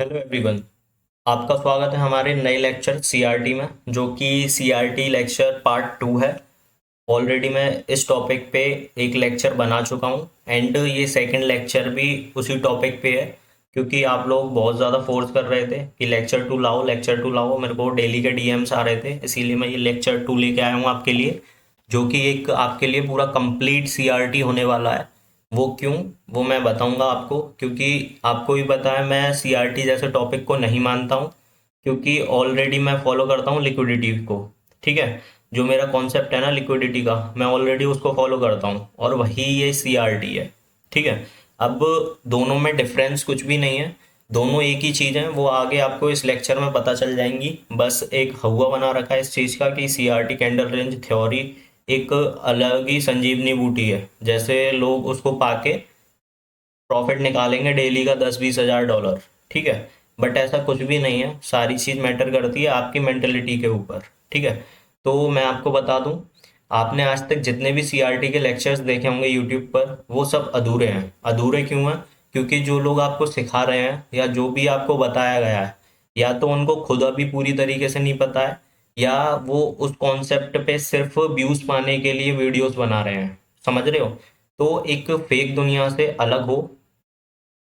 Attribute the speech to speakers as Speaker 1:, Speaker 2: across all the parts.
Speaker 1: Hello everyone. आपका स्वागत है हमारे नए लेक्चर सीआरटी में, जो कि सीआरटी लेक्चर पार्ट 2 है। ऑलरेडी मैं इस टॉपिक पे एक लेक्चर बना चुका हूँ एंड ये सेकंड लेक्चर भी उसी टॉपिक पे है, क्योंकि आप लोग बहुत ज़्यादा फोर्स कर रहे थे कि लेक्चर 2 लाओ, लेक्चर 2 लाओ। मेरे को डेली के डीएम्स आ रहे थे, इसीलिए मैं ये लेक्चर 2 लेके आया हूँ आपके लिए, जो कि एक आपके लिए पूरा कंप्लीट सीआरटी होने वाला है। वो क्यों, वो मैं बताऊंगा आपको, क्योंकि आपको भी पता है मैं सीआरटी जैसे टॉपिक को नहीं मानता हूँ, क्योंकि ऑलरेडी मैं फॉलो करता हूँ लिक्विडिटी को। ठीक है, जो मेरा कॉन्सेप्ट है ना लिक्विडिटी का, मैं ऑलरेडी उसको फॉलो करता हूँ और वही ये सीआरटी है। ठीक है, अब दोनों में डिफरेंस कुछ भी नहीं है, दोनों एक ही चीज़ है। वो आगे आपको इस लेक्चर में पता चल जाएंगी। बस एक हवा बना रखा है इस चीज़ का कि सीआरटी कैंडल रेंज थ्योरी एक अलग ही संजीवनी बूटी है। जैसे लोग उसको पाके प्रॉफिट निकालेंगे डेली का 10-20 हज़ार डॉलर। ठीक है, बट ऐसा कुछ भी नहीं है। सारी चीज़ मैटर करती है आपकी मेंटेलिटी के ऊपर। ठीक है, तो मैं आपको बता दूं, आपने आज तक जितने भी सीआरटी के लेक्चर्स देखे होंगे यूट्यूब पर, वो सब अधूरे हैं। अधूरे क्यों हैं? क्योंकि जो लोग आपको सिखा रहे हैं या जो भी आपको बताया गया है, या तो उनको खुद अभी पूरी तरीके से नहीं पता है, या वो उस कॉन्सेप्ट पे सिर्फ व्यूज पाने के लिए वीडियोस बना रहे हैं। समझ रहे हो? तो एक फेक दुनिया से अलग हो,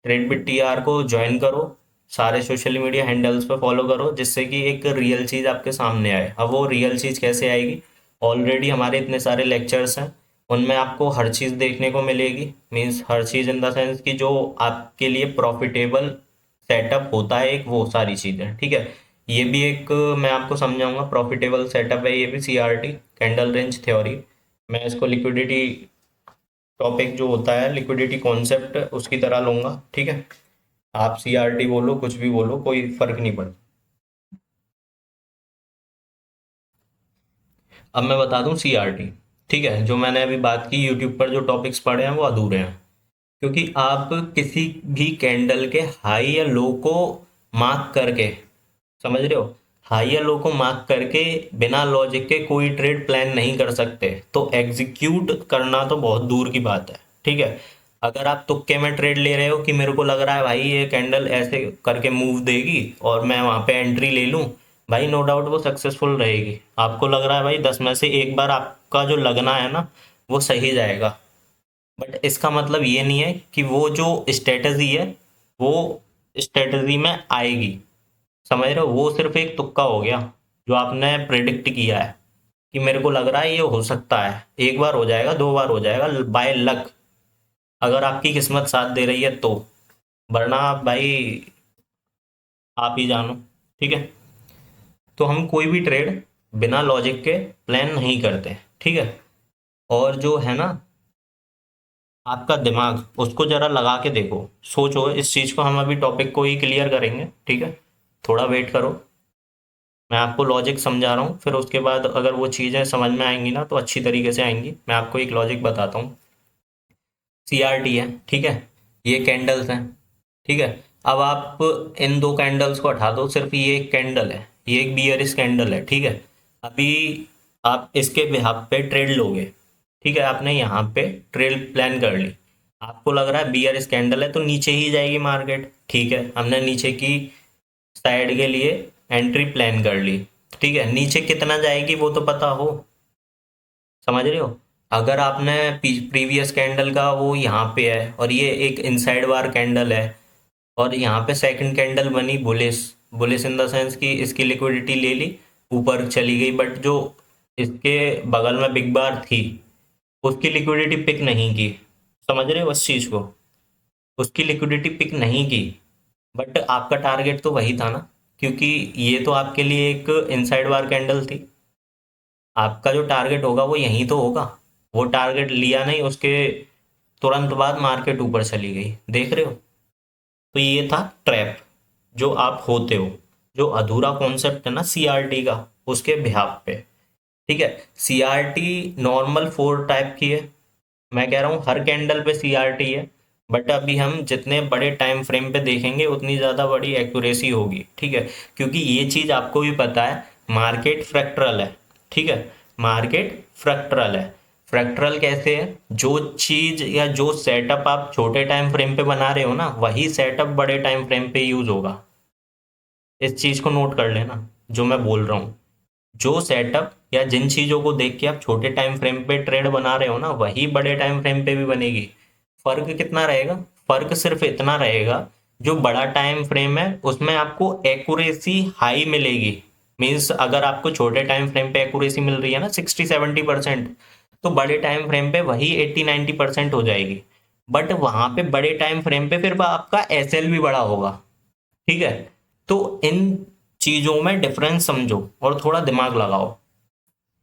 Speaker 1: ट्रेडबिट टीआर को ज्वाइन करो, सारे सोशल मीडिया हैंडल्स पे फॉलो करो, जिससे कि एक रियल चीज़ आपके सामने आए। अब वो रियल चीज़ कैसे आएगी? ऑलरेडी हमारे इतने सारे लेक्चर्स हैं, उनमें आपको हर चीज़ देखने को मिलेगी। Means her cheese in the sense कि जो आपके लिए प्रॉफिटेबल सेटअप होता है, एक वो सारी चीज़ें। ठीक है, ये भी एक मैं आपको समझाऊंगा, प्रॉफिटेबल सेटअप है ये भी, सीआरटी कैंडल रेंज थ्योरी। मैं इसको लिक्विडिटी टॉपिक जो होता है, लिक्विडिटी कॉन्सेप्ट, उसकी तरह लूंगा। ठीक है, आप सीआरटी बोलो, कुछ भी बोलो, कोई फर्क नहीं पड़ता। अब मैं बता दूं सीआरटी। ठीक है, जो मैंने अभी बात की, यूट्यूब पर जो टॉपिक्स पढ़े हैं वो अधूरे हैं, क्योंकि आप किसी भी कैंडल के हाई या लो को मार्क करके, समझ रहे हो, हाई या लो को मार्क करके बिना लॉजिक के कोई ट्रेड प्लान नहीं कर सकते। तो एग्जीक्यूट करना तो बहुत दूर की बात है। ठीक है, अगर आप तुक्के में ट्रेड ले रहे हो कि मेरे को लग रहा है भाई ये कैंडल ऐसे करके मूव देगी और मैं वहां पे एंट्री ले लूं, भाई नो डाउट वो सक्सेसफुल रहेगी। आपको लग रहा है भाई 10 में से एक बार आपका जो लगना है ना, वो सही जाएगा, बट इसका मतलब ये नहीं है कि वो जो स्ट्रेटजी है वो स्ट्रेटजी में आएगी। समझ रहे हो? वो सिर्फ एक तुक्का हो गया, जो आपने प्रिडिक्ट किया है कि मेरे को लग रहा है ये हो सकता है। एक बार हो जाएगा, दो बार हो जाएगा बाय लक, अगर आपकी किस्मत साथ दे रही है तो, वरना भाई आप ही जानो। ठीक है, तो हम कोई भी ट्रेड बिना लॉजिक के प्लान नहीं करते। ठीक है, और जो है ना आपका दिमाग, उसको जरा लगा के देखो, सोचो इस चीज को। हम अभी टॉपिक को ही क्लियर करेंगे, ठीक है, थोड़ा वेट करो। मैं आपको लॉजिक समझा रहा हूँ, फिर उसके बाद अगर वो चीज़ें समझ में आएंगी ना तो अच्छी तरीके से आएंगी। मैं आपको एक लॉजिक बताता हूँ। सीआरटी है, ठीक है, ये कैंडल्स हैं। ठीक है, अब आप इन दो कैंडल्स को हटा दो, सिर्फ ये एक कैंडल है, ये एक बियरिश कैंडल है। ठीक है, अभी आप इसके बिहाफ पे ट्रेड लोगे। ठीक है, आपने यहाँ पे ट्रेड प्लान कर ली, आपको लग रहा है बियरिश कैंडल है तो नीचे ही जाएगी मार्केट। ठीक है, हमने नीचे की साइड के लिए एंट्री प्लान कर ली। ठीक है, नीचे कितना जाएगी वो तो पता हो, समझ रहे हो? अगर आपने प्रीवियस कैंडल का वो यहाँ पे है और ये एक इनसाइड वार कैंडल है, और यहाँ पे सेकंड कैंडल बनी bullish, bullish in the sense कि इसकी लिक्विडिटी ले ली, ऊपर चली गई, बट जो इसके बगल में बिग बार थी उसकी लिक्विडिटी पिक नहीं की। समझ रहे हो उस चीज को? उसकी लिक्विडिटी पिक नहीं की, बट आपका टारगेट तो वही था ना, क्योंकि ये तो आपके लिए एक इनसाइड वार कैंडल थी। आपका जो टारगेट होगा वो यही तो होगा। वो टारगेट लिया नहीं, उसके तुरंत बाद मार्केट ऊपर चली गई, देख रहे हो? तो ये था ट्रैप जो आप होते हो, जो अधूरा कॉन्सेप्ट है ना सीआरटी का, उसके बिहाफ पे। ठीक है, सीआरटी नॉर्मल 4 टाइप की है। मैं कह रहा हूँ हर कैंडल पे सीआरटी है, बट अभी हम जितने बड़े टाइम फ्रेम पे देखेंगे उतनी ज़्यादा बड़ी एक्यूरेसी होगी। ठीक है, क्योंकि ये चीज़ आपको भी पता है, मार्केट फ्रैक्टरल है। ठीक है, मार्केट फ्रैक्टरल है। फ्रैक्टरल कैसे है? जो चीज़ या जो सेटअप आप छोटे टाइम फ्रेम पे बना रहे हो ना, वही सेटअप बड़े टाइम फ्रेम पे यूज होगा। इस चीज को नोट कर लेना जो मैं बोल रहा हूँ। जो सेटअप या जिन चीजों को देख के आप छोटे टाइम फ्रेम पे ट्रेड बना रहे हो ना, वही बड़े टाइम फ्रेम पे भी बनेगी। फर्क कितना रहेगा? फर्क सिर्फ इतना रहेगा, जो बड़ा टाइम फ्रेम है उसमें आपको एक्यूरेसी हाई मिलेगी। मीन्स अगर आपको छोटे टाइम फ्रेम पे एक्यूरेसी मिल रही है ना 60-70%, तो बड़े टाइम फ्रेम पे वही 80-90% हो जाएगी। बट वहां पे बड़े टाइम फ्रेम पे फिर आपका एसएल भी बड़ा होगा। ठीक है, तो इन चीजों में डिफरेंस समझो और थोड़ा दिमाग लगाओ।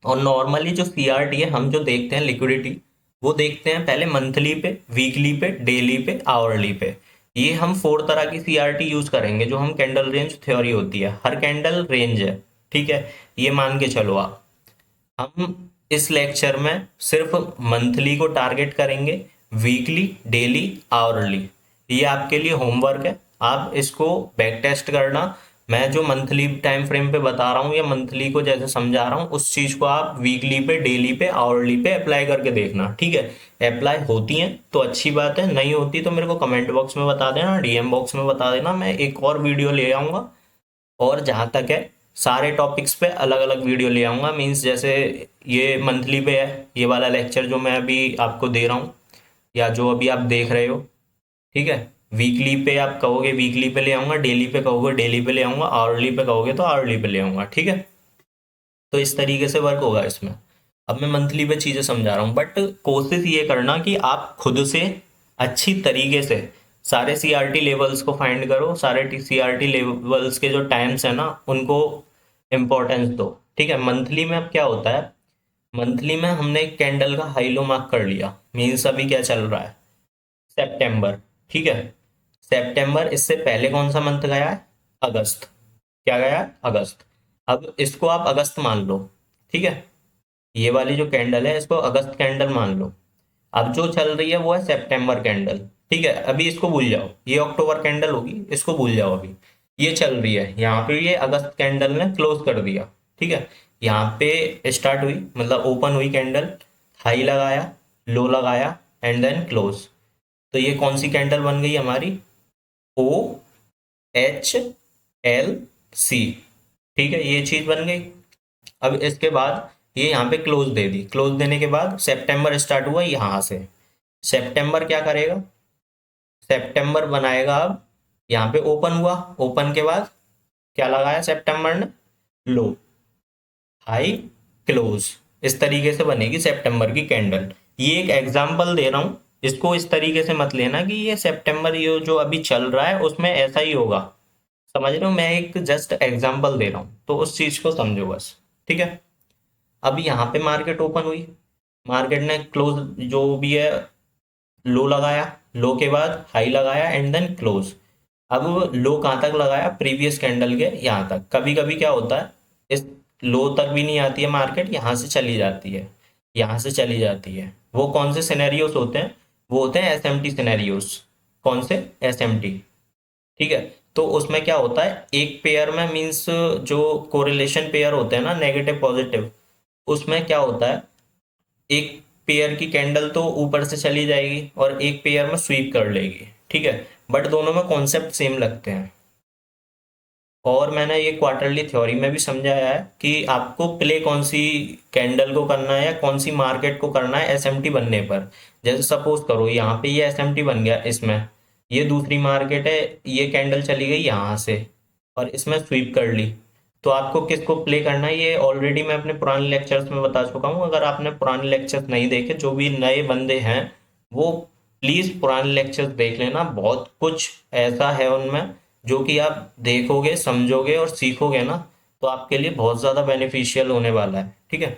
Speaker 1: और नॉर्मली जो सीआरटी है, हम जो देखते हैं लिक्विडिटी, वो देखते हैं पहले मंथली पे, वीकली पे, डेली पे, आवरली पे। ये हम 4 तरह की सीआरटी यूज करेंगे, जो हम कैंडल रेंज थ्योरी होती है, हर कैंडल रेंज है। ठीक है, ये मान के चलो आप। हम इस लेक्चर में सिर्फ मंथली को टारगेट करेंगे, वीकली, डेली, आवरली। ये आपके लिए होमवर्क है, आप इसको बैक टेस्ट करना। मैं जो मंथली टाइम फ्रेम पे बता रहा हूँ या मंथली को जैसे समझा रहा हूँ, उस चीज को आप वीकली पे, डेली पे, आवरली पे अप्लाई करके देखना। ठीक है, अप्लाई होती हैं तो अच्छी बात है, नहीं होती तो मेरे को कमेंट बॉक्स में बता देना, डीएम बॉक्स में बता देना, मैं एक और वीडियो ले आऊंगा। और जहाँ तक है, सारे टॉपिक्स पे अलग अलग वीडियो ले आऊँगा। मीन्स जैसे ये मंथली पे है, ये वाला लेक्चर जो मैं अभी आपको दे रहा हूँ या जो अभी आप देख रहे हो। ठीक है, वीकली पे आप कहोगे वीकली पे ले आऊँगा, डेली पे कहोगे डेली पे ले आऊँगा, आवरली पे कहोगे तो आवरली पे ले आऊँगा। ठीक है, तो इस तरीके से वर्क होगा इसमें। अब मैं मंथली पे चीज़ें समझा रहा हूँ, बट कोशिश ये करना कि आप खुद से अच्छी तरीके से सारे सीआरटी लेवल्स को फाइंड करो, सारे सीआरटी लेवल्स के जो टाइम्स है ना उनको इम्पोर्टेंस दो। ठीक है, मंथली में अब क्या होता है, मंथली में हमने एक कैंडल का हाई लो मार्क कर लिया। मीन्स अभी क्या चल रहा है, सितंबर। ठीक है, सितंबर, इससे पहले कौन सा मंथ गया है, अगस्त। क्या गया है, अगस्त। अब इसको आप अगस्त मान लो। ठीक है, ये वाली जो कैंडल है इसको अगस्त कैंडल मान लो। अब जो चल रही है वो है सितंबर कैंडल। ठीक है, अभी इसको भूल जाओ, ये अक्टूबर कैंडल होगी, इसको भूल जाओ अभी। ये चल रही है, यहाँ पे ये अगस्त कैंडल ने क्लोज कर दिया। ठीक है, यहाँ पे स्टार्ट हुई, मतलब ओपन हुई कैंडल, हाई लगाया, लो लगाया, एंड देन क्लोज। तो ये कौन सी कैंडल बन गई हमारी, ओ एच एल सी। ठीक है, ये चीज बन गई। अब इसके बाद ये यहाँ पे क्लोज दे दी, क्लोज देने के बाद सितंबर स्टार्ट हुआ यहाँ से। सितंबर क्या करेगा, सितंबर बनाएगा अब, यहाँ पे ओपन हुआ, ओपन के बाद क्या लगाया सितंबर ने, लो, हाई, क्लोज। इस तरीके से बनेगी सितंबर की कैंडल। ये एक एग्जांपल दे रहा हूँ, इसको इस तरीके से मत लेना कि ये सितंबर ये जो अभी चल रहा है उसमें ऐसा ही होगा। समझ रहे हो, मैं एक जस्ट एग्जांपल दे रहा हूँ, तो उस चीज को समझो बस। ठीक है, अब यहाँ पे मार्केट ओपन हुई, मार्केट ने क्लोज जो भी है लो लगाया, लो के बाद हाई लगाया, एंड देन क्लोज। अब लो कहाँ तक लगाया, प्रीवियस कैंडल के यहाँ तक। कभी कभी क्या होता है, इस लो तक भी नहीं आती है मार्केट, यहाँ से चली जाती है, यहाँ से चली जाती है। वो कौन से सिनेरियोस होते हैं, वो होते हैं एसएमटी सिनेरियोस। कौन से, एसएमटी। ठीक है, तो उसमें क्या होता है, एक पेयर में मीन्स जो कोरिलेशन पेयर होते हैं ना, नेगेटिव पॉजिटिव, उसमें क्या होता है, एक पेयर की कैंडल तो ऊपर से चली जाएगी और एक पेयर में स्वीप कर लेगी। ठीक है, बट दोनों में कॉन्सेप्ट सेम लगते हैं। और मैंने ये क्वार्टरली थ्योरी में भी समझाया है कि आपको प्ले कौन सी कैंडल को करना है या कौन सी मार्केट को करना है एसएमटी बनने पर। जैसे सपोज करो यहाँ पे ये एसएमटी बन गया, इसमें ये दूसरी मार्केट है, ये कैंडल चली गई यहाँ से और इसमें स्वीप कर ली, तो आपको किसको प्ले करना है ये ऑलरेडी मैं अपने पुराने लेक्चर्स में बता चुका हूँ। अगर आपने पुराने लेक्चर्स नहीं देखे, जो भी नए बंदे हैं वो प्लीज पुराने लेक्चर्स देख लेना, बहुत कुछ ऐसा है उनमें जो कि आप देखोगे, समझोगे और सीखोगे ना, तो आपके लिए बहुत ज़्यादा बेनिफिशियल होने वाला है। ठीक है,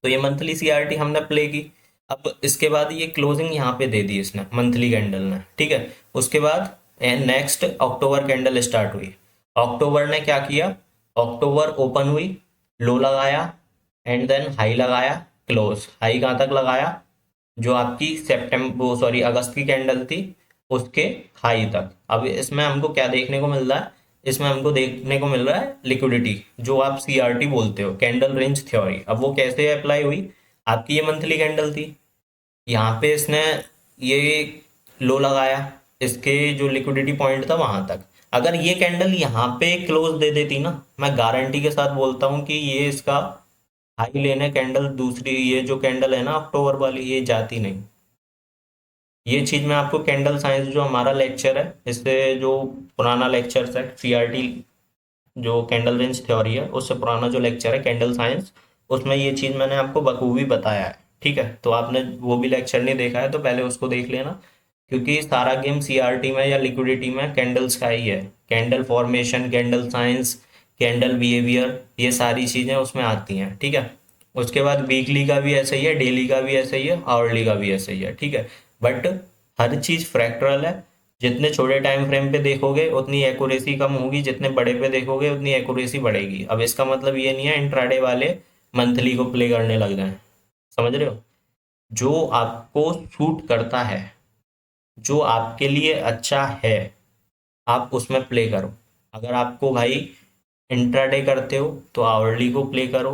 Speaker 1: तो ये मंथली सीआरटी हमने प्ले की। अब इसके बाद ये क्लोजिंग यहाँ पे दे दी इसने, मंथली कैंडल ने। ठीक है, उसके बाद नेक्स्ट अक्टूबर कैंडल स्टार्ट हुई। अक्टूबर ने क्या किया, अक्टूबर ओपन हुई, लो लगाया, एंड देन हाई लगाया, क्लोज। हाई कहाँ तक लगाया, जो आपकी सेप्टेम्बर सॉरी अगस्त की कैंडल थी उसके हाई तक। अब इसमें हमको क्या देखने को मिल रहा है, इसमें हमको देखने को मिल रहा है लिक्विडिटी, जो आप सीआरटी बोलते हो, कैंडल रेंज थ्योरी। अब वो कैसे अप्लाई हुई, आपकी ये मंथली कैंडल थी, यहाँ पे इसने ये लो लगाया, इसके जो लिक्विडिटी पॉइंट था वहां तक। अगर ये कैंडल यहाँ पे क्लोज दे देती ना, मैं गारंटी के साथ बोलता हूँ कि ये इसका हाई लेने कैंडल, दूसरी ये जो कैंडल है ना अक्टूबर वाली, ये जाती नहीं। ये चीज मैं आपको कैंडल साइंस जो हमारा लेक्चर है, इससे जो पुराना लेक्चर है सीआरटी जो कैंडल रेंज थ्योरी है, उससे पुराना जो लेक्चर है कैंडल साइंस, उसमें ये चीज मैंने आपको बखूबी बताया है। ठीक है, तो आपने वो भी लेक्चर नहीं देखा है तो पहले उसको देख लेना, क्योंकि सारा गेम सीआरटी में या लिक्विडिटी में कैंडल्स का ही है। Candle formation, candle science, candle behaviour, ये सारी चीजें उसमें आती हैं। ठीक है, उसके बाद वीकली का भी ऐसा ही है, डेली का भी ऐसा ही है, आवरली का भी ऐसा ही है। ठीक है, बट हर चीज फ्रैक्टरल है। जितने छोटे टाइम फ्रेम पे देखोगे उतनी एक्यूरेसी कम होगी, जितने बड़े पे देखोगे उतनी एक्यूरेसी बढ़ेगी। अब इसका मतलब ये नहीं है इंट्राडे वाले मंथली को प्ले करने लग जाएं। समझ रहे हो? जो आपको सूट करता है, जो आपके लिए अच्छा है, आप उसमें प्ले करो। अगर आपको भाई इंट्राडे करते हो तो आवरली को प्ले करो,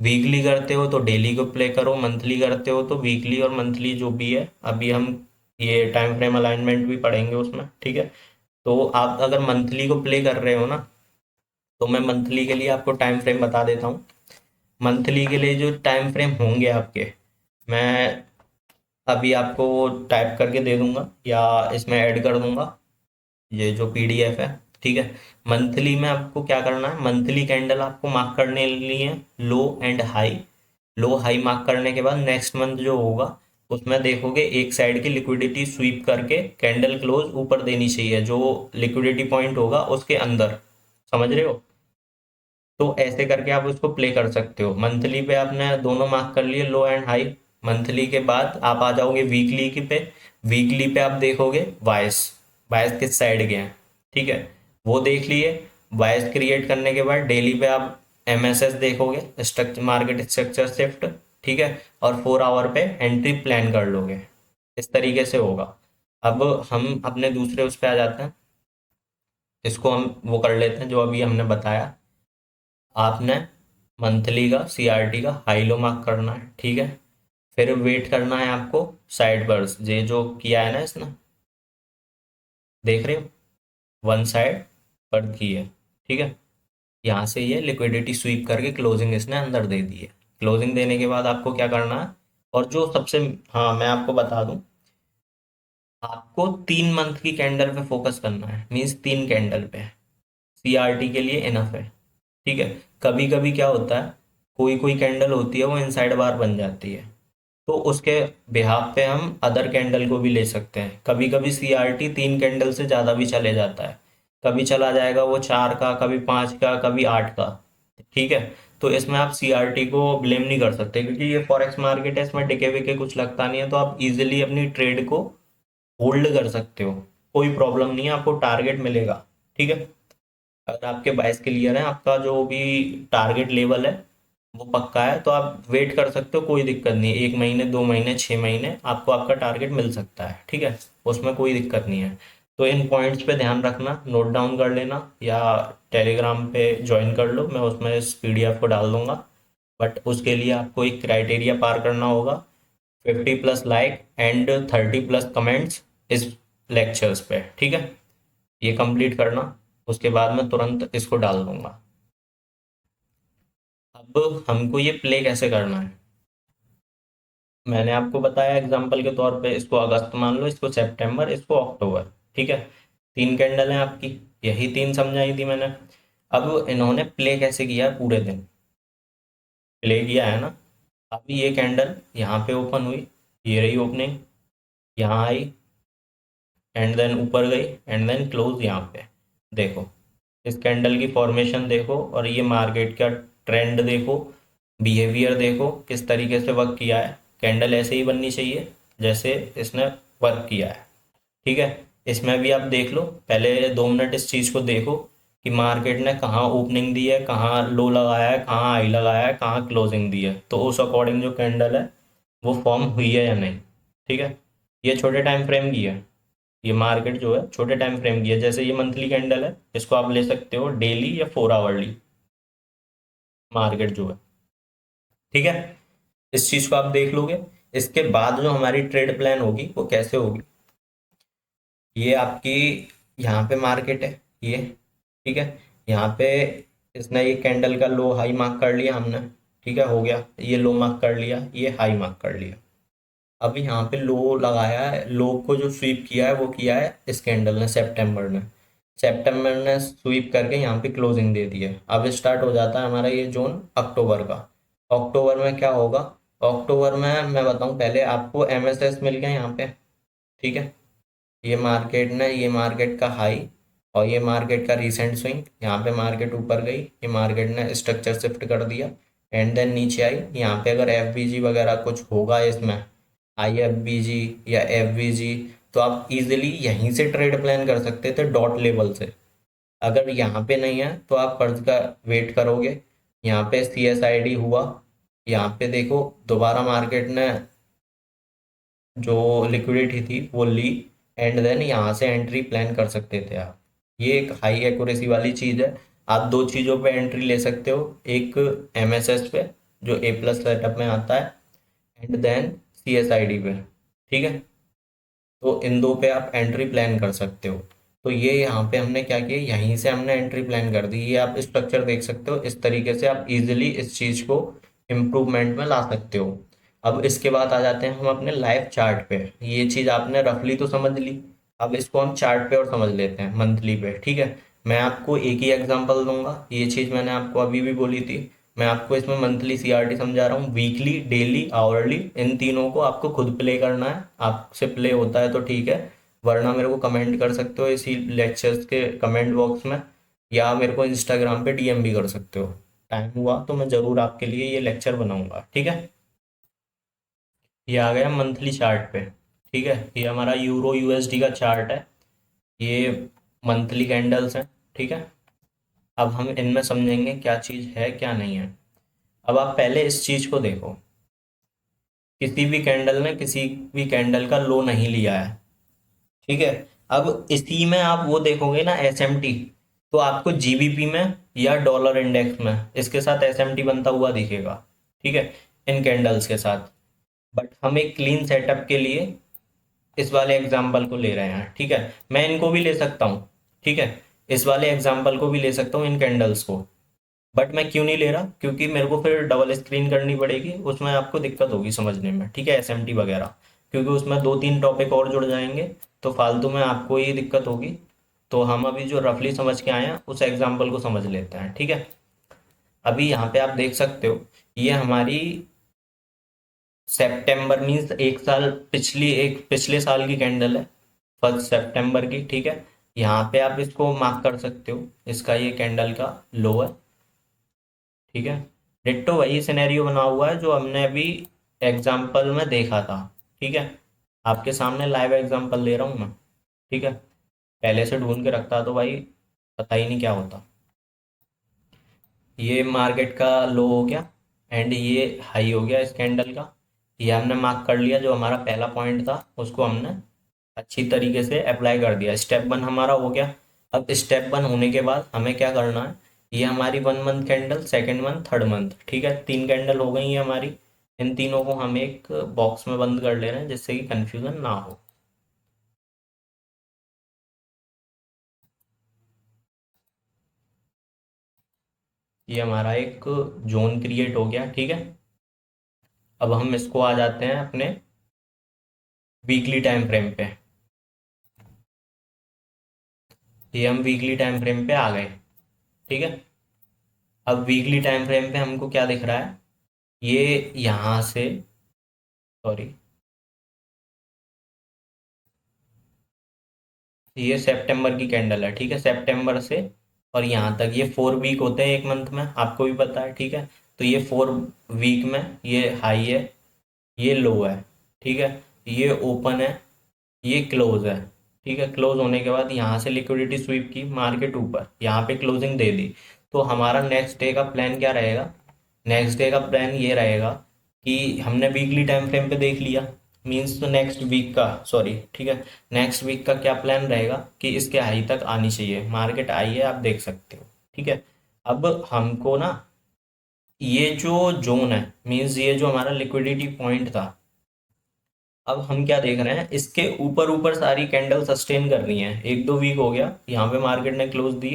Speaker 1: वीकली करते हो तो डेली को प्ले करो, मंथली करते हो तो वीकली और मंथली जो भी है। अभी हम ये टाइम फ्रेम अलाइनमेंट भी पढ़ेंगे उसमें। ठीक है, तो आप अगर मंथली को प्ले कर रहे हो ना, तो मैं मंथली के लिए आपको टाइम फ्रेम बता देता हूँ। मंथली के लिए जो टाइम फ्रेम होंगे आपके, मैं अभी आपको टाइप करके दे दूंगा या इसमें ऐड कर दूंगा, ये जो पीडीएफ है। ठीक है, मंथली में आपको क्या करना है, मंथली कैंडल आपको मार्क करने लिए low and high. Low high mark करने के बाद नेक्स्ट मंथ जो होगा उसमें देखोगे एक साइड की लिक्विडिटी स्वीप करके कैंडल क्लोज ऊपर देनी चाहिए, जो लिक्विडिटी पॉइंट होगा उसके अंदर। समझ रहे हो? तो ऐसे करके आप उसको प्ले कर सकते हो। मंथली पे आपने दोनों मार्क कर लिए, लो एंड हाई। मंथली के बाद आप आ जाओगे वीकली की पे। वीकली पे आप देखोगे बायस, बायस किस साइड के हैं। ठीक है, वो देख लिए। बायस क्रिएट करने के बाद डेली पे आप एमएसएस देखोगे, स्ट्रक्चर मार्केट स्ट्रक्चर शिफ्ट। ठीक है, और 4 आवर पे एंट्री प्लान कर लोगे। इस तरीके से होगा। अब हम अपने दूसरे उस पे आ जाते हैं। इसको हम वो कर लेते हैं जो अभी हमने बताया। आपने मंथली का सीआरटी का हाई लो मार्क करना है। ठीक है, फिर वेट करना है आपको साइड पर, ये जो किया है ना इसने, देख रहे हो, वन साइड पर की है। ठीक है, यहाँ से ये लिक्विडिटी स्वीप करके क्लोजिंग इसने अंदर दे दी है। क्लोजिंग देने के बाद आपको क्या करना है, और जो सबसे, हाँ मैं आपको बता दूं, आपको 3 मंथ की कैंडल पे फोकस करना है, मीन्स 3 कैंडल पे सीआरटी के लिए इनफ है। ठीक है, कभी कभी क्या होता है, कोई कोई कैंडल होती है वो इनसाइड बार बन जाती है, तो उसके बिहाफ पे हम अदर कैंडल को भी ले सकते हैं। कभी कभी सीआरटी 3 कैंडल से ज़्यादा भी चले जाता है, कभी चला जाएगा वो 4 का, कभी 5 का, कभी 8 का। ठीक है, तो इसमें आप सीआरटी को ब्लेम नहीं कर सकते, क्योंकि ये फॉरेक्स मार्केट है, इसमें टिके विके कुछ लगता नहीं है, तो आप इजिली अपनी ट्रेड को होल्ड कर सकते हो। कोई प्रॉब्लम नहीं है, आपको टारगेट मिलेगा। ठीक है, अगर आपके बाइस क्लियर है, आपका जो भी टारगेट लेवल है वो पक्का है, तो आप वेट कर सकते हो, कोई दिक्कत नहीं है। 1 महीने, 2 महीने, 6 महीने आपको आपका टारगेट मिल सकता है। ठीक है, उसमें कोई दिक्कत नहीं है। तो इन पॉइंट्स पे ध्यान रखना, नोट डाउन कर लेना, या टेलीग्राम पे ज्वाइन कर लो, मैं उसमें इस पीडीएफ को डाल दूंगा। बट उसके लिए आपको एक क्राइटेरिया पार करना होगा, 50+ लाइक एंड 30+ कमेंट्स इस लेक्चर्स पे। ठीक है, ये कंप्लीट करना, उसके बाद मैं तुरंत इसको डाल दूंगा। अब हमको ये प्ले कैसे करना है, मैंने आपको बताया एग्जांपल के तौर पे, इसको अगस्त मान लो, इसको सितंबर, इसको अक्टूबर। ठीक है, 3 कैंडल हैं आपकी, यही 3 समझाई थी मैंने। अब इन्होंने प्ले कैसे किया है, पूरे दिन प्ले किया है ना। अभी ये कैंडल यहाँ पे ओपन हुई, ये रही ओपनिंग, यहाँ आई एंड देन ऊपर गई एंड देन क्लोज यहाँ पे। देखो इस कैंडल की फॉर्मेशन देखो, और ये मार्केट का ट्रेंड देखो, बिहेवियर देखो किस तरीके से वर्क किया है। कैंडल ऐसे ही बननी चाहिए जैसे इसने वर्क किया है। ठीक है, इसमें भी आप देख लो, पहले 2 मिनट इस चीज़ को देखो कि मार्केट ने कहाँ ओपनिंग दी है, कहाँ लो लगाया है, कहाँ हाई लगाया है, कहाँ क्लोजिंग दी है, तो उस अकॉर्डिंग जो कैंडल है वो फॉर्म हुई है या नहीं। ठीक है, ये छोटे टाइम फ्रेम की है, ये मार्केट जो है छोटे टाइम फ्रेम की है। जैसे ये मंथली कैंडल है, इसको आप ले सकते हो डेली या 4 आवरली मार्केट जो है। ठीक है, इस चीज को आप देख लोगे। इसके बाद जो हमारी ट्रेड प्लान होगी वो कैसे होगी, ये आपकी यहाँ पे मार्केट है ये, ठीक है। यहाँ पे इसने ये कैंडल का लो हाई मार्क कर लिया हमने, ठीक है, हो गया, ये लो मार्क कर लिया, ये हाई मार्क कर लिया। अब यहाँ पे लो लगाया है, लो को जो स्वीप किया है वो किया है इस कैंडल ने, सेप्टेम्बर ने स्वीप करके यहाँ पे क्लोजिंग दे दी है। अब स्टार्ट हो जाता है हमारा ये जोन अक्टूबर का। अक्टूबर में क्या होगा? अक्टूबर में मैं बताऊं, पहले आपको एमएसएस मिल गया यहाँ पे, ठीक है। ये मार्केट का हाई और ये मार्केट का रिसेंट स्विंग, यहाँ पे मार्केट ऊपर गई, ये मार्केट ने स्ट्रक्चर शिफ्ट कर दिया एंड देन नीचे आई। यहाँ पे अगर एफबीजी वगैरह कुछ होगा इसमें, आईएफबीजी या एफबीजी, तो आप इजीली यहीं से ट्रेड प्लान कर सकते थे डॉट लेवल से। अगर यहाँ पे नहीं है तो आप फर्ज का वेट करोगे, यहाँ पे सीएसआईडी हुआ, यहाँ पे देखो दोबारा मार्केट ने जो लिक्विडिटी थी वो ली एंड देन यहाँ से एंट्री प्लान कर सकते थे आप। ये एक हाई एक्यूरेसी वाली चीज़ है। आप दो चीज़ों पे एंट्री ले सकते हो, एक एमएसएस पे जो ए प्लस सेटअप में आता है एंड देन सीएसआईडी पे, ठीक है। तो इन दो पे आप एंट्री प्लान कर सकते हो। तो ये यहाँ पे हमने क्या किया, यहीं से हमने एंट्री प्लान कर दी। ये आप स्ट्रक्चर देख सकते हो, इस तरीके से आप इजीली इस चीज़ को इम्प्रूवमेंट में ला सकते हो। अब इसके बाद आ जाते हैं हम अपने लाइव चार्ट पे। ये चीज़ आपने रफली तो समझ ली, अब इसको हम चार्ट पे और समझ लेते हैं मंथली पे, ठीक है। मैं आपको एक ही एग्जांपल दूंगा, ये चीज़ मैंने आपको अभी भी बोली थी। मैं आपको इसमें मंथली सीआरटी समझा रहा हूँ, वीकली, डेली, आवरली, इन तीनों को आपको खुद प्ले करना है। आपसे प्ले होता है तो ठीक है, वरना मेरे को कमेंट कर सकते हो इसी लेक्चर्स के कमेंट बॉक्स में, या मेरे को इंस्टाग्राम पे डीएम भी कर सकते हो। टाइम हुआ तो मैं ज़रूर आपके लिए ये लेक्चर बनाऊंगा, ठीक है। ये आ गया मंथली चार्ट पे, ठीक है। ये हमारा यूरो यूएसडी का चार्ट है, ये मंथली कैंडल्स हैं, ठीक है। अब हम इनमें समझेंगे क्या चीज़ है क्या नहीं है। अब आप पहले इस चीज़ को देखो, किसी भी कैंडल ने किसी भी कैंडल का लो नहीं लिया है, ठीक है। अब इसी में आप वो देखोगे ना एसएमटी, तो आपको जीबीपी में या डॉलर इंडेक्स में इसके साथ एसएमटी बनता हुआ दिखेगा, ठीक है, इन कैंडल्स के साथ। बट हम एक क्लीन सेटअप के लिए इस वाले एग्जाम्पल को ले रहे हैं, ठीक है। मैं इनको भी ले सकता हूँ, ठीक है, इस वाले एग्जाम्पल को भी ले सकता हूँ इन कैंडल्स को। बट मैं क्यों नहीं ले रहा, क्योंकि मेरे को फिर डबल स्क्रीन करनी पड़ेगी, उसमें आपको दिक्कत होगी समझने में, ठीक है, एसएमटी वगैरह, क्योंकि उसमें दो तीन टॉपिक और जुड़ जाएंगे, तो फालतू में आपको ये दिक्कत होगी। तो हम अभी जो रफली समझ के आए हैं उस एग्जाम्पल को समझ लेते हैं, ठीक है। अभी यहाँ पे आप देख सकते हो, ये हमारी सितंबर मीन्स एक साल पिछले साल की कैंडल है, 1 सितंबर की, ठीक है। यहाँ पे आप इसको मार्क कर सकते हो, इसका ये कैंडल का लो है, ठीक है। डिट्टो वही सिनेरियो बना हुआ है जो हमने अभी एग्जाम्पल में देखा था, ठीक है। आपके सामने लाइव एग्जाम्पल दे रहा हूँ मैं, ठीक है। पहले से ढूंढ के रखता तो भाई पता ही नहीं क्या होता। ये मार्केट का लो हो गया एंड ये हाई हो गया इस कैंडल का। ये हमने मार्क कर लिया, जो हमारा पहला पॉइंट था उसको हमने अच्छी तरीके से अप्लाई कर दिया। स्टेप 1 हमारा हो गया। अब स्टेप 1 होने के बाद हमें क्या करना है, ये हमारी 1 month candle, second month, third month, ठीक है, 3 कैंडल हो गई है हमारी। इन तीनों को हम एक बॉक्स में बंद कर ले रहे हैं जिससे कि कंफ्यूजन ना हो। ये हमारा एक जोन क्रिएट हो गया, ठीक है। अब हम इसको आ जाते हैं अपने वीकली टाइम फ्रेम पे। ये हम वीकली टाइम फ्रेम पे आ गए, ठीक है। अब वीकली टाइम फ्रेम पे हमको क्या दिख रहा है, ये यहाँ से, सॉरी, ये सितंबर की कैंडल है, ठीक है, सितंबर से और यहाँ तक ये 4 वीक होते हैं एक मंथ में, आपको भी पता है, ठीक है। तो ये 4 वीक में ये हाई है, ये लो है, ठीक है, ये ओपन है, ये क्लोज है, ठीक है। क्लोज होने के बाद यहाँ से लिक्विडिटी स्वीप की, मार्केट ऊपर, यहाँ पे क्लोजिंग दे दी। तो हमारा नेक्स्ट डे का प्लान क्या रहेगा, नेक्स्ट डे का प्लान ये रहेगा कि हमने वीकली टाइम फ्रेम पे देख लिया, मीन्स तो नेक्स्ट वीक का, सॉरी, ठीक है, नेक्स्ट वीक का क्या प्लान रहेगा कि इसके हाई तक आनी चाहिए, मार्केट आई है आप देख सकते हो, ठीक है। अब हमको ना ये जो जोन है, मीन्स ये जो हमारा लिक्विडिटी पॉइंट था, अब हम क्या देख रहे हैं, इसके ऊपर ऊपर सारी कैंडल सस्टेन कर रही हैं, 1-2 वीक हो गया, यहाँ पे मार्केट ने क्लोज दी,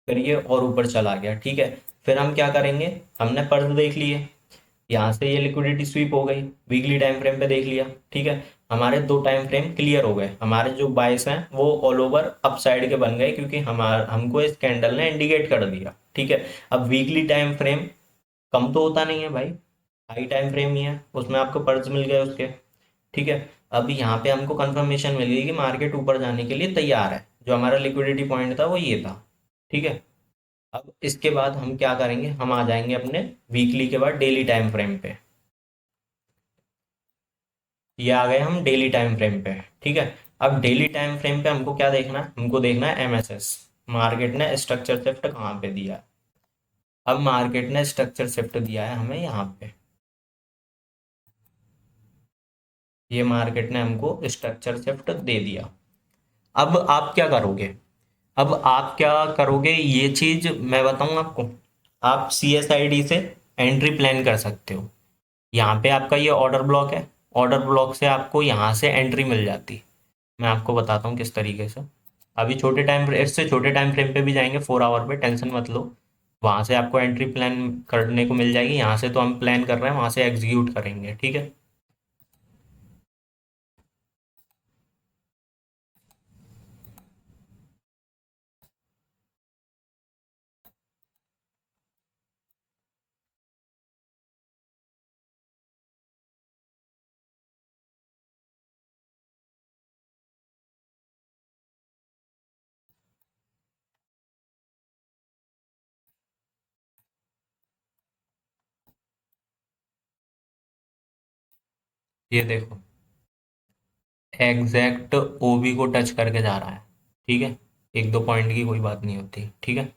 Speaker 1: फिर ये और ऊपर चला गया, ठीक है। फिर हम क्या करेंगे, हमने पर्स देख लिए, यहाँ से ये लिक्विडिटी स्वीप हो गई, वीकली टाइम फ्रेम पे देख लिया, ठीक है। हमारे 2 टाइम फ्रेम क्लियर हो गए, हमारे जो बाइस हैं वो ऑल ओवर अप साइड के बन गए, क्योंकि हमको इस कैंडल ने इंडिकेट कर दिया, ठीक है। अब वीकली टाइम फ्रेम कम तो होता नहीं है भाई, हाई टाइम फ्रेम ही है, उसमें आपको पर्स मिल गए उसके, ठीक है। अब यहाँ पे हमको कंफर्मेशन मिल गई कि मार्केट ऊपर जाने के लिए तैयार है, जो हमारा लिक्विडिटी पॉइंट था वो ये था, ठीक है। अब इसके बाद हम क्या करेंगे, हम आ जाएंगे अपने वीकली के बाद डेली टाइम फ्रेम पे। ये आ गए हम डेली टाइम फ्रेम पे, ठीक है। अब डेली टाइम फ्रेम पे हमको क्या देखना है, हमको देखना है एमएसएस, मार्केट ने स्ट्रक्चर शिफ्ट कहाँ पे दिया है। अब मार्केट ने स्ट्रक्चर शिफ्ट दिया है हमें यहाँ पे, ये मार्केट ने हमको स्ट्रक्चर शिफ्ट दे दिया। अब आप क्या करोगे, अब आप क्या करोगे, ये चीज मैं बताऊं आपको। आप सी एस आई डी से एंट्री प्लान कर सकते हो, यहाँ पे आपका ये ऑर्डर ब्लॉक है, ऑर्डर ब्लॉक से आपको यहाँ से एंट्री मिल जाती। मैं आपको बताता हूँ किस तरीके से। अभी छोटे टाइम, इससे छोटे टाइम फ्रेम पे भी जाएंगे, 4 आवर पे, टेंशन मत लो। वहाँ से आपको एंट्री प्लान करने को मिल जाएगी, यहाँ से तो हम प्लान कर रहे हैं, वहाँ से एग्जीक्यूट करेंगे, ठीक है। ये देखो, एग्जैक्ट ओबी को टच करके जा रहा है, ठीक है। 1-2 पॉइंट की कोई बात नहीं होती, ठीक है।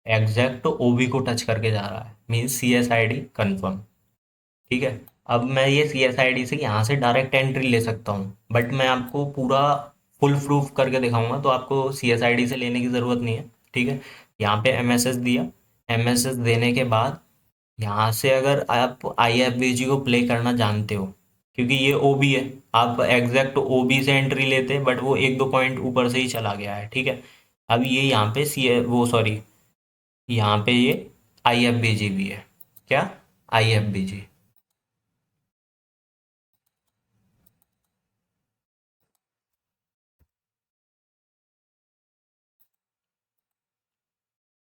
Speaker 1: एग्जैक्ट ओबी को टच करके जा रहा है, means C S I D confirm, ठीक है। अब मैं ये सी एस आई डी से यहाँ से डायरेक्ट एंट्री ले सकता हूँ, बट मैं आपको पूरा फुल प्रूफ करके दिखाऊंगा, तो आपको सी एस आई डी से लेने की ज़रूरत नहीं है, ठीक है। यहाँ पे एम एस एस दिया, एम एस एस देने के बाद यहाँ से अगर आप आई एफ बी जी को प्ले करना जानते हो, क्योंकि ये ओ बी है, आप एग्जैक्ट ओ बी से एंट्री लेते, बट वो 1-2 पॉइंट ऊपर से ही चला गया है, ठीक है। अब ये यहाँ पे सी वो सॉरी, यहाँ पे ये आई एफ बी जी भी है, क्या, आई एफ बी जी,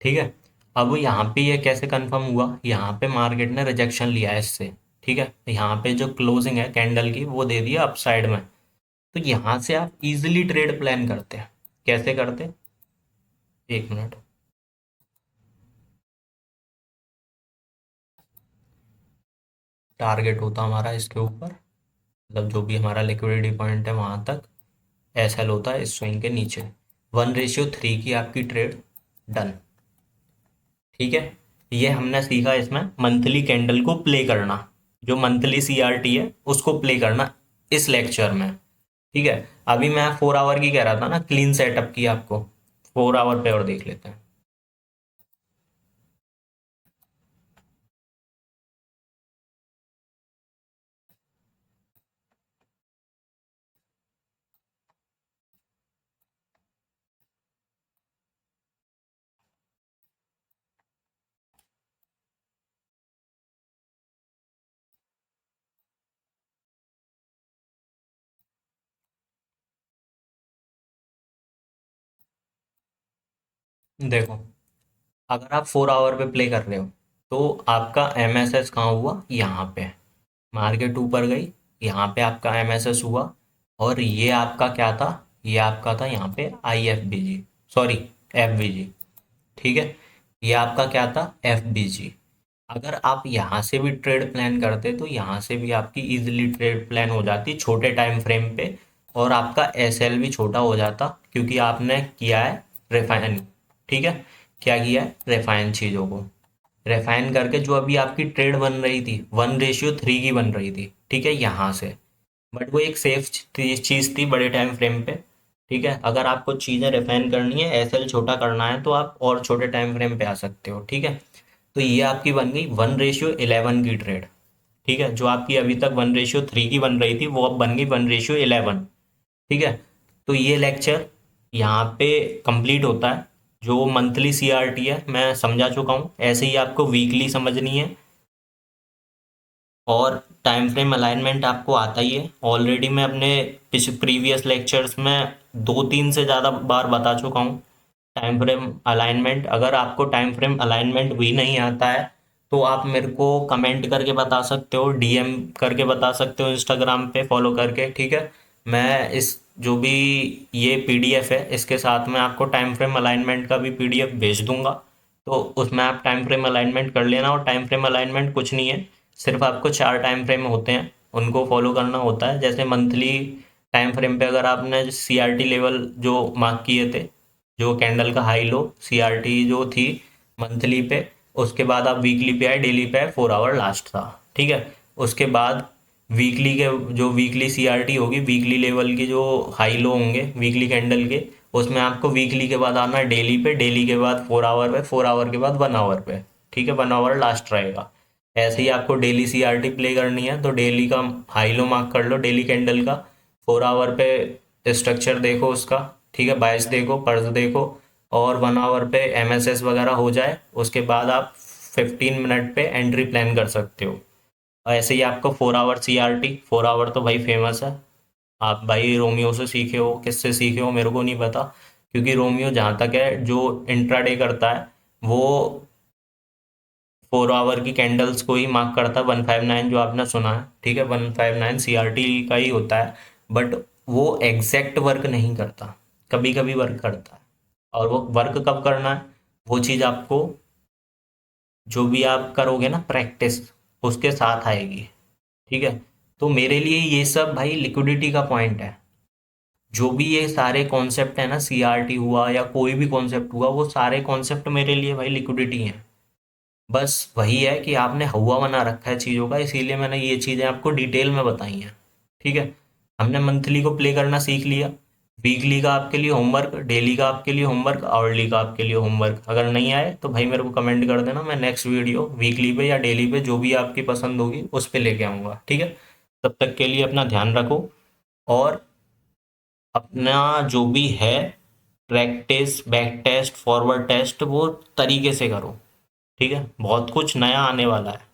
Speaker 1: ठीक है। अब यहाँ पे ये कैसे कंफर्म हुआ, यहाँ पे मार्केट ने रिजेक्शन लिया है इससे, ठीक है। यहाँ पे जो क्लोजिंग है कैंडल की वो दे दिया अप साइड में, तो यहाँ से आप इजीली ट्रेड प्लान करते हैं, कैसे करते, 1 मिनट। टारगेट होता हमारा इसके ऊपर, मतलब जो भी हमारा लिक्विडिटी पॉइंट है वहां तक, एस एल होता है इस स्विंग के नीचे, 1:3 की आपकी ट्रेड डन, ठीक है। ये हमने सीखा इसमें मंथली कैंडल को प्ले करना, जो मंथली सीआरटी है उसको प्ले करना इस लेक्चर में, ठीक है। अभी मैं 4 आवर की कह रहा था ना, क्लीन सेटअप की आपको, 4 आवर पे और देख लेते हैं। देखो, अगर आप 4 आवर पे प्ले कर रहे हो, तो आपका एम एस एस कहाँ हुआ, यहाँ पे, मार्केट ऊपर गई, यहाँ पे आपका एम एस एस हुआ, और ये आपका क्या था, ये आपका था यहाँ पे I F B G, sorry, F B G, ठीक है। ये आपका क्या था, एफ बी जी। अगर आप यहाँ से भी ट्रेड प्लान करते, तो यहाँ से भी आपकी इजीली ट्रेड प्लान हो जाती छोटे टाइम फ्रेम पे, और आपका एस एल भी छोटा हो जाता, क्योंकि आपने किया है रिफाइन, ठीक है। क्या किया है, रिफाइन चीज़ों को, रिफाइन करके जो अभी आपकी ट्रेड बन रही थी 1:3 की बन रही थी, ठीक है, यहाँ से, बट वो एक सेफ चीज़ थी बड़े टाइम फ्रेम पे, ठीक है। अगर आपको चीज़ें रिफाइन करनी है, एस एल छोटा करना है, तो आप और छोटे टाइम फ्रेम पे आ सकते हो, ठीक है। तो ये आपकी बन गई 1:11 की ट्रेड, ठीक है, जो आपकी अभी तक 1:3 की बन रही थी वो अब बन गई 1:11। ठीक है, तो ये लेक्चर यहाँ पे कंप्लीट होता है। जो मंथली सीआरटी है मैं समझा चुका हूँ, ऐसे ही आपको वीकली समझनी है। और टाइम फ्रेम अलाइनमेंट आपको आता ही है, ऑलरेडी मैं अपने प्रीवियस लेक्चर्स में 2-3 से ज़्यादा बार बता चुका हूँ टाइम फ्रेम अलाइनमेंट। अगर आपको टाइम फ्रेम अलाइनमेंट भी नहीं आता है तो आप मेरे को कमेंट करके बता सकते हो, डीएम करके बता सकते हो इंस्टाग्राम पे फॉलो करके। ठीक है, मैं इस जो भी ये पीडीएफ है इसके साथ में आपको टाइम फ्रेम अलाइनमेंट का भी पीडीएफ भेज दूंगा, तो उसमें आप टाइम फ्रेम अलाइनमेंट कर लेना। और टाइम फ्रेम अलाइनमेंट कुछ नहीं है, सिर्फ आपको 4 टाइम फ्रेम होते हैं, उनको फॉलो करना होता है। जैसे मंथली टाइम फ्रेम पे अगर आपने सीआरटी लेवल जो मार्क किए थे, जो कैंडल का हाई लो सीआरटी जो थी मंथली पे, उसके बाद आप वीकली पे आए, डेली पे आए, 4 आवर लास्ट था। ठीक है, उसके बाद वीकली के जो वीकली सीआरटी होगी, वीकली लेवल की जो हाई लो होंगे वीकली कैंडल के, उसमें आपको वीकली के बाद आना है डेली पे, डेली के बाद 4 आवर पे, 4 आवर के बाद 1 आवर पे। ठीक है, 1 आवर लास्ट रहेगा। ऐसे ही आपको डेली सीआरटी प्ले करनी है तो डेली का हाई लो मार्क कर लो, डेली कैंडल का 4 आवर पे स्ट्रक्चर देखो उसका। ठीक है, बायस देखो, पर्स देखो, और 1 आवर पे एमएसएस वगैरह हो जाए उसके बाद आप 15 मिनट पे एंट्री प्लान कर सकते हो। और ऐसे ही आपको 4 आवर सीआरटी, 4 आवर तो भाई फेमस है। आप भाई रोमियो से सीखे हो, किससे सीखे हो मेरे को नहीं पता, क्योंकि रोमियो जहाँ तक है जो इंट्राडे करता है वो 4 आवर की कैंडल्स को ही मार्क करता है, 159 जो आपने सुना है। ठीक है, 159 सीआरटी का ही होता है, बट वो एग्जैक्ट वर्क नहीं करता, कभी कभी वर्क करता है। और वो वर्क कब करना है वो चीज़ आपको जो भी आप करोगे ना प्रैक्टिस, उसके साथ आएगी। ठीक है, तो मेरे लिए ये सब भाई लिक्विडिटी का पॉइंट है। जो भी ये सारे कॉन्सेप्ट है ना, सीआरटी हुआ या कोई भी कॉन्सेप्ट हुआ, वो सारे कॉन्सेप्ट मेरे लिए भाई लिक्विडिटी हैं। बस वही है कि आपने हवा बना रखा है चीज़ों का, इसीलिए मैंने ये चीज़ें आपको डिटेल में बताई हैं। ठीक है, हमने मंथली को प्ले करना सीख लिया, वीकली का आपके लिए होमवर्क, डेली का आपके लिए होमवर्क, आवरली का आपके लिए होमवर्क। अगर नहीं आए तो भाई मेरे को कमेंट कर देना, मैं नेक्स्ट वीडियो वीकली पे या डेली पे जो भी आपकी पसंद होगी उस पे लेके आऊँगा। ठीक है, तब तक के लिए अपना ध्यान रखो, और अपना जो भी है track test, back test, forward test वो तरीके से करो। ठीक है, बहुत कुछ नया आने वाला है।